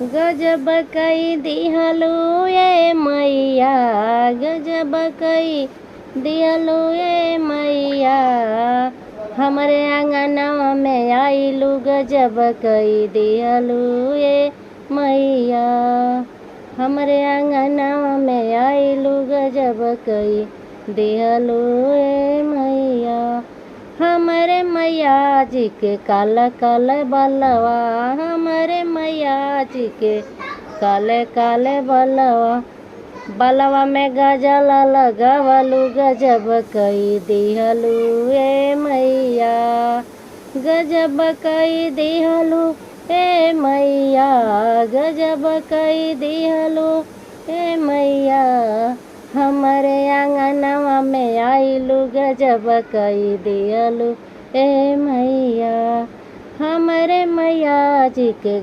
गजब कई दिहलू ये मैया, गजब कई दिहलू ये मैया, हमरे आंगनवा में आइलू गजब कई दिहलू ये मैया, हमरे आंगनवा में आइलू गजब कई दिहलू ये मैया। हमरे मैया जी के काले काले बलवा, हमरे मैया जी के काले काले बलवा, बलवा में गजल लगवलू गजब कई दिहलू ए मैया, गजब कई दिहलू ए मैया, गजब कई दिहलू ए मैया, हमरे आंगनवा में आइलू गजब कई दिहलू ए मैया, हमरे मैया जी के